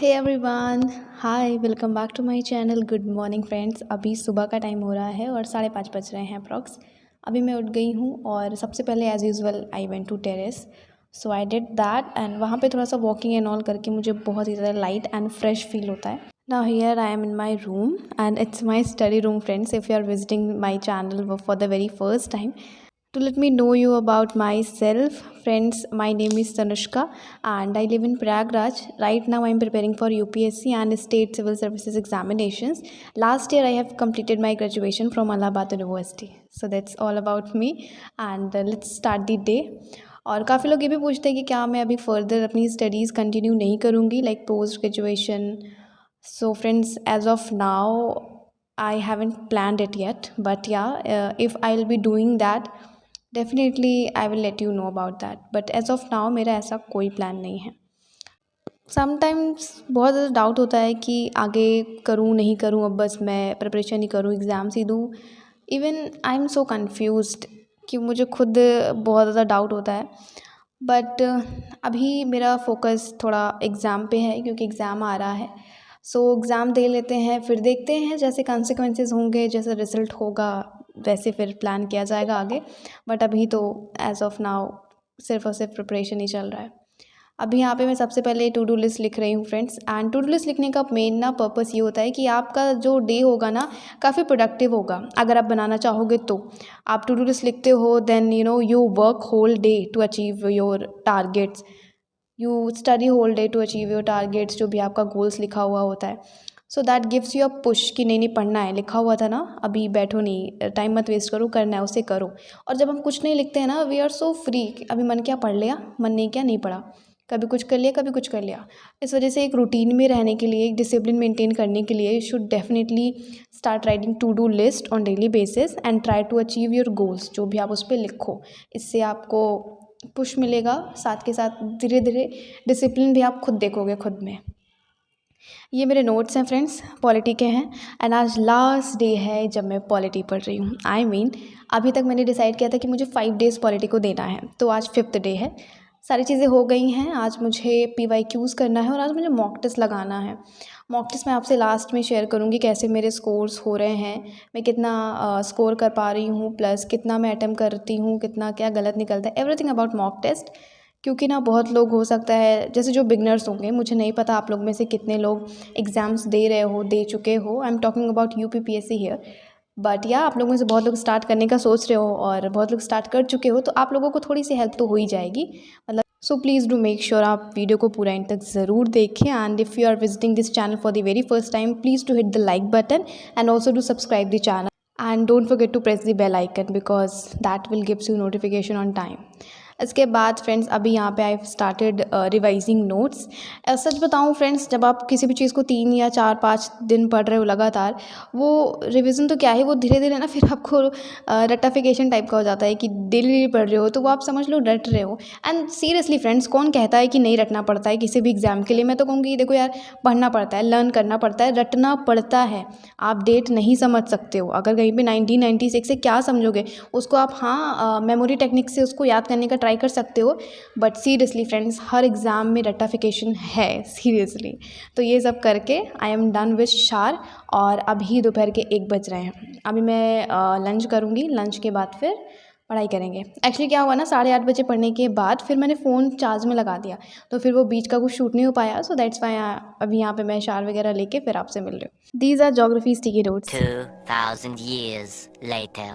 Hey everyone, hi, welcome back to my channel. Good morning friends. अभी सुबह का time हो रहा है और 5:30 बज रहे हैं अप्रॉक्स। अभी मैं उठ गई हूँ और सबसे पहले as usual I went to terrace. So I did that and वहाँ पे थोड़ा सा वॉकिंग एंड ऑल करके मुझे बहुत ही ज़्यादा लाइट एंड फ्रेश फील होता है। Now here I am in my room and it's my study room friends. If you are visiting my channel for the very first time, to let me know you about myself, friends, my name is Tanushka and I live in Prayagraj. Right now I am preparing for UPSC and State Civil Services examinations. Last year I have completed my graduation from Allahabad University. So that's all about me and let's start the day. और काफ़ी लोग ये भी पूछते हैं कि क्या मैं अभी फर्दर अपनी स्टडीज़ कंटिन्यू नहीं करूँगी like post graduation. So friends, as of now I haven't planned it yet, but yeah, if I'll be doing that, definitely I will let you know about that. But as of now मेरा ऐसा कोई plan नहीं है। Sometimes बहुत ज़्यादा doubt होता है कि आगे करूँ नहीं करूँ, अब बस मैं प्रिपरेशन ही करूँ, एग्ज़ाम्स ही दूँ। Even I am so confused कि मुझे खुद बहुत ज़्यादा डाउट होता है। बट अभी मेरा फोकस थोड़ा एग्ज़ाम पे है क्योंकि एग्ज़ाम आ रहा है। सो एग्ज़ाम दे लेते हैं, फिर देखते हैं जैसे कॉन्सिक्वेंसेस होंगे, जैसे रिज़ल्ट होगा वैसे फिर प्लान किया जाएगा आगे। बट अभी तो एज़ ऑफ नाउ सिर्फ और सिर्फ प्रिपरेशन ही चल रहा है। अभी यहाँ पे मैं सबसे पहले टू डू लिस्ट लिख रही हूँ friends. And to do list लिखने का मेन ना पर्पस ये होता है कि आपका जो डे होगा ना काफ़ी प्रोडक्टिव होगा अगर आप बनाना चाहोगे तो। आप टू डू लिस्ट लिखते हो then you work whole day to achieve your targets, you study whole day to achieve your targets, जो भी आपका गोल्स लिखा हुआ होता है। So that gives you a push कि नहीं पढ़ना है, लिखा हुआ था ना, अभी बैठो नहीं, टाइम मत वेस्ट करो, करना है उसे करो। और जब हम कुछ नहीं लिखते हैं ना, वी आर सो फ्री, अभी मन क्या पढ़ लिया, मन नहीं क्या नहीं पढ़ा, कभी कुछ कर लिया कभी कुछ कर लिया। इस वजह से एक रूटीन में रहने के लिए, एक डिसिप्लिन मेंटेन करने के लिए you should definitely start writing to do list on daily basis and try to achieve your goals. जो भी आप उस पर लिखो, इससे आपको पुश मिलेगा, साथ के साथ धीरे धीरे डिसिप्लिन भी आप खुद देखोगे खुद में। ये मेरे नोट्स हैं फ्रेंड्स, पॉलिटी के हैं। एंड आज लास्ट डे है जब मैं पॉलिटी पढ़ रही हूँ। आई मीन अभी तक मैंने डिसाइड किया था कि मुझे 5 डेज़ पॉलिटी को देना है, तो आज 5th डे है। सारी चीज़ें हो गई हैं। आज मुझे PYQs करना है और आज मुझे मॉक टेस्ट लगाना है। मॉक टेस्ट मैं आपसे लास्ट में शेयर करूँगी कैसे मेरे स्कोर्स हो रहे हैं, मैं कितना स्कोर कर पा रही हूँ, प्लस कितना मैं अटेम्प्ट करती हूँ, कितना क्या गलत निकलता है, एवरीथिंग अबाउट मॉक टेस्ट। क्योंकि ना बहुत लोग हो सकता है जैसे जो बिगनर्स होंगे, मुझे नहीं पता आप लोग में से कितने लोग एग्ज़ाम्स दे रहे हो, दे चुके हो। I am talking about UPPSC here. But या आप लोग में से बहुत लोग स्टार्ट करने का सोच रहे हो और बहुत लोग स्टार्ट कर चुके हो, तो आप लोगों को थोड़ी सी हेल्प तो हो ही जाएगी। मतलब so please do make sure आप वीडियो को पूरा एंड तक ज़रूर देखें। And if you are visiting this channel for the very first time, please do hit the like button and also do subscribe the channel and don't forget to press the bell icon because that will gives you notification on time. इसके बाद friends अभी यहाँ पे I started revising notes. सच बताऊँ friends, जब आप किसी भी चीज़ को 3 या 4-5 दिन पढ़ रहे हो लगातार, वो रिवीजन तो क्या है, वो धीरे धीरे ना फिर आपको रट्टाफिकेशन टाइप का हो जाता है कि डेली पढ़ रहे हो तो वो आप समझ लो रट रहे हो। एंड सीरियसली फ्रेंड्स, कौन कहता है कि नहीं रटना पड़ता है किसी भी एग्ज़ाम के लिए? मैं तो कहूँगी देखो यार, पढ़ना पड़ता है, लर्न करना पड़ता है, रटना पड़ता है। आप डेट नहीं समझ सकते हो, अगर कहीं पे 1996 से क्या समझोगे उसको आप, हाँ मेमोरी टेक्निक से उसको याद करने का ट्राई कर सकते हो। But seriously friends, her exam में रट्टाफिकेशन है सीरियसली। तो ये सब करके आई एम डन विथ शार और अभी दोपहर के 1 बज रहे हैं। अभी मैं लंच करूँगी, लंच के बाद फिर पढ़ाई करेंगे। एक्चुअली क्या हुआ ना, 8:30 बजे पढ़ने के बाद फिर मैंने फ़ोन चार्ज में लगा दिया, तो फिर वो बीच का कुछ शूट नहीं हो पाया। सो दैट्स वाई अभी यहाँ पे मैं शार वगैरह लेके फिर आपसे मिल रही हूँ। These are geography sticky notes. 2000 years later.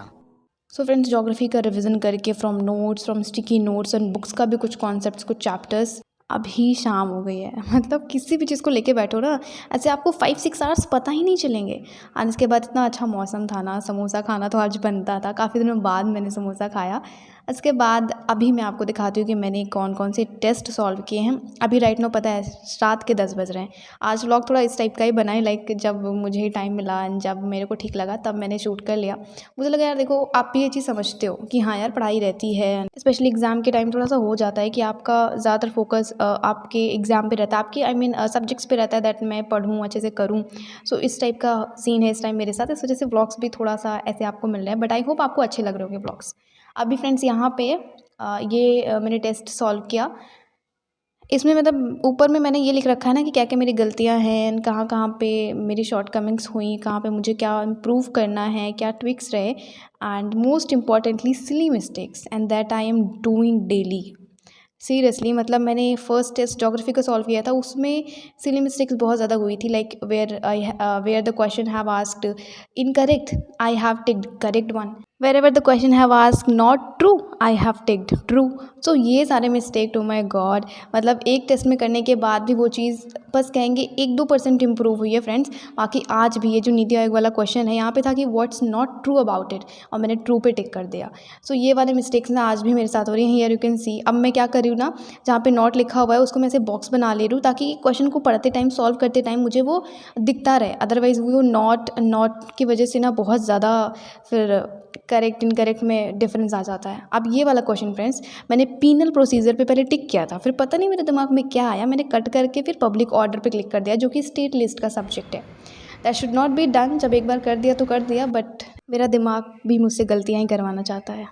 So friends, geography का रिवीजन करके from notes, from sticky notes and books का भी कुछ कॉन्सेप्ट्स, कुछ चैप्टर्स। अभी शाम हो गई है, मतलब किसी भी चीज़ को लेके बैठो ना, ऐसे आपको 5-6 आवर्स पता ही नहीं चलेंगे। और इसके बाद इतना अच्छा मौसम था ना, समोसा खाना तो आज बनता था, काफ़ी दिनों बाद मैंने समोसा खाया। इसके बाद अभी मैं आपको दिखाती हूँ कि मैंने कौन कौन से टेस्ट सॉल्व किए हैं। अभी राइट नो पता है रात के 10 बज रहे हैं। आज व्लॉग थोड़ा इस टाइप का ही बना है, लाइक जब मुझे टाइम मिला, जब मेरे को ठीक लगा तब मैंने शूट कर लिया। मुझे लगा यार देखो, आप भी ये चीज़ समझते हो कि हाँ यार, पढ़ाई रहती है, स्पेशली एग्ज़ाम के टाइम थोड़ा सा हो जाता है कि आपका ज़्यादातर फोकस आपके एग्ज़ाम पे रहता है, आपके सब्जेक्ट्स पे रहता है, दैट मैं पढ़ूँ अच्छे से करूँ। सो इस टाइप का सीन है इस टाइम मेरे साथ, इस वजह से व्लॉग्स भी थोड़ा सा ऐसे आपको मिल रहे हैं। बट आई होप आपको अच्छे लग रहे होंगे व्लॉग्स। अभी फ्रेंड्स यहाँ पे ये मैंने टेस्ट सॉल्व किया इसमें मतलब ऊपर में मैंने ये लिख रखा है ना कि क्या क्या मेरी गलतियाँ हैं, कहाँ कहाँ पे मेरी शॉर्टकमिंग्स हुई, कहाँ पे मुझे क्या इम्प्रूव करना है, क्या ट्विक्स रहे, and most importantly silly mistakes and that I am doing daily. Seriously मतलब मैंने फर्स्ट टेस्ट ज्योग्राफी का सॉल्व किया था, उसमें सिली मिस्टेक्स बहुत ज़्यादा हुई थी, like where the question have asked incorrect, I have ticked correct one, wherever the question have asked not true, I have ticked true. So ये सारे मिस्टेक, टू माई गॉड, मतलब एक test में करने के बाद भी वो चीज़ बस कहेंगे 1-2% इम्प्रूव हुई है फ्रेंड्स। बाकी आज भी ये जो नीति आयोग वाला क्वेश्चन है, यहाँ पे था कि what's not true about it, और मैंने ट्रू पे टिक कर दिया। सो ये वाले मिस्टेक्स ना आज भी मेरे साथ हो रही हैं। हियर यू कैन सी, अब मैं क्या कर रही हूँ ना, जहाँ पे नॉट लिखा हुआ है उसको मैं ऐसे बॉक्स बना ले रही हूँ ताकि क्वेश्चन को पढ़ते टाइम, सॉल्व करते टाइम मुझे वो दिखता रहे। अदरवाइज़ वो नॉट की वजह से ना बहुत ज़्यादा फिर करेक्ट इनकरेक्ट में डिफरेंस आ जाता है। अब ये वाला क्वेश्चन फ्रेंड्स, मैंने पीनल प्रोसीजर पे पहले टिक किया था, फिर पता नहीं मेरे दिमाग में क्या आया, मैंने कट करके फिर पब्लिक ऑर्डर पे क्लिक कर दिया, जो कि स्टेट लिस्ट का सब्जेक्ट है। That should not be done. जब एक बार कर दिया तो कर दिया, बट मेरा दिमाग भी मुझसे गलतियाँ ही करवाना चाहता है।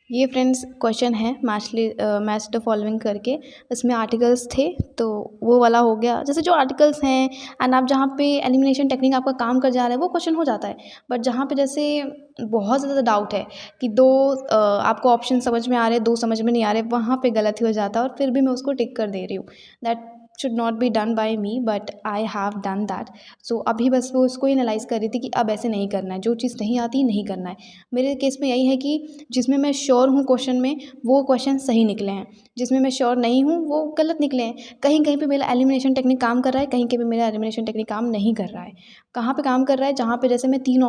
ये फ्रेंड्स क्वेश्चन है मैच द फॉलोइंग करके, इसमें आर्टिकल्स थे तो वो वाला हो गया। जैसे जो आर्टिकल्स हैं एंड आप जहाँ पे एलिमिनेशन टेक्निक आपका काम कर जा रहा है वो क्वेश्चन हो जाता है, बट जहाँ पे जैसे बहुत ज़्यादा डाउट है कि दो आपको ऑप्शन समझ में आ रहे हैं, दो समझ में नहीं आ रहे, वहाँ पे गलती हो जाता है और फिर भी मैं उसको टिक कर दे रही हूँ। That should not be done by me, but I have done that. So अभी बस वो उसको एनालाइज कर रही थी कि अब ऐसे नहीं करना है, जो चीज़ नहीं आती नहीं करना है। मेरे केस में यही है कि जिसमें मैं श्योर हूँ क्वेश्चन में, वो क्वेश्चन सही निकले हैं, जिसमें मैं श्योर नहीं हूँ वो गलत निकले हैं। कहीं कहीं पे मेरा एलिमिनेशन टेक्निक काम कर रहा है, कहीं कहीं पे मेरा एलिमिनेशन टेक्निक काम नहीं कर रहा है। कहाँ पे काम कर रहा है, जहाँ पे जैसे मैं 3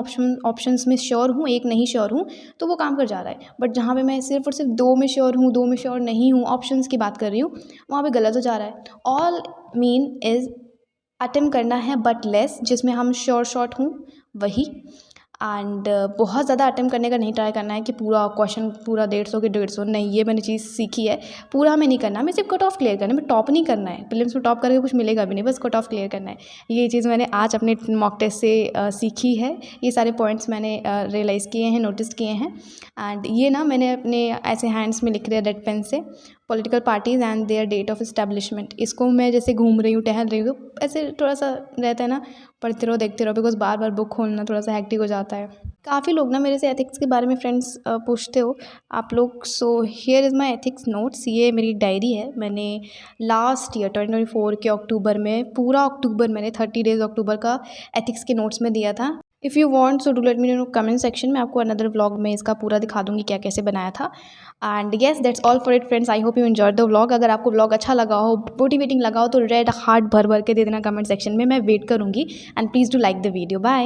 ऑप्शंस में श्योर हूँ, एक नहीं श्योर हूँ, तो वो काम कर जा रहा है। बट जहाँ पे मैं सिर्फ और सिर्फ 2 में श्योर हूँ, 2 में श्योर नहीं हूँ, ऑप्शंस की बात कर रही हूँ, वहाँ पे गलत हो जा रहा है। ऑल मीन इज़ अटेम्प्ट करना है बट लेस, जिसमें हम श्योर शॉट हूँ वही। एंड बहुत ज़्यादा अटेम्प्ट करने का नहीं ट्राई करना है कि पूरा क्वेश्चन पूरा 150 के 150, नहीं, ये मैंने चीज़ सीखी है। पूरा हमें नहीं करना, हमें सिर्फ कट ऑफ क्लियर करना है, हमें टॉप नहीं करना है। प्रीलिम्स में टॉप करके कुछ मिलेगा भी नहीं, बस कट ऑफ क्लियर करना है। ये चीज़ मैंने आज अपने मॉक टेस्ट से सीखी है। ये सारे पॉइंट्स मैंने रियलाइज़ किए हैं, नोटिस किए हैं। एंड ये ना मैंने अपने ऐसे हैंड्स में लिख रहे रेड पेन से, political parties and their date of establishment. इसको मैं जैसे घूम रही हूँ, टहल रही हूँ, ऐसे थोड़ा सा रहता है ना, पढ़ते रहो देखते रहो, बिकॉज बार बार बुक खोलना थोड़ा सा हेक्टिक हो जाता है। काफ़ी लोग ना मेरे से एथिक्स के बारे में फ्रेंड्स पूछते हो आप लोग। So here is my ethics notes. ये मेरी डायरी है, मैंने लास्ट ईयर 2024 के अक्टूबर में, पूरा अक्टूबर मैंने 30 डेज़ अक्टूबर का एथिक्स के नोट्स में दिया था। If you want so do let me know comment section में, आपको अनदर व्लॉग में इसका पूरा दिखा दूंगी क्या कैसे बनाया था। And yes, that's all for it friends. I hope you enjoyed the vlog. अगर आपको व्लॉग अच्छा लगा हो, मोटिवेटिंग लगा हो, तो रेड हार्ट भर भर के दे देना कमेंट सेक्शन में, मैं वेट करूँगी। And please do like the video. Bye.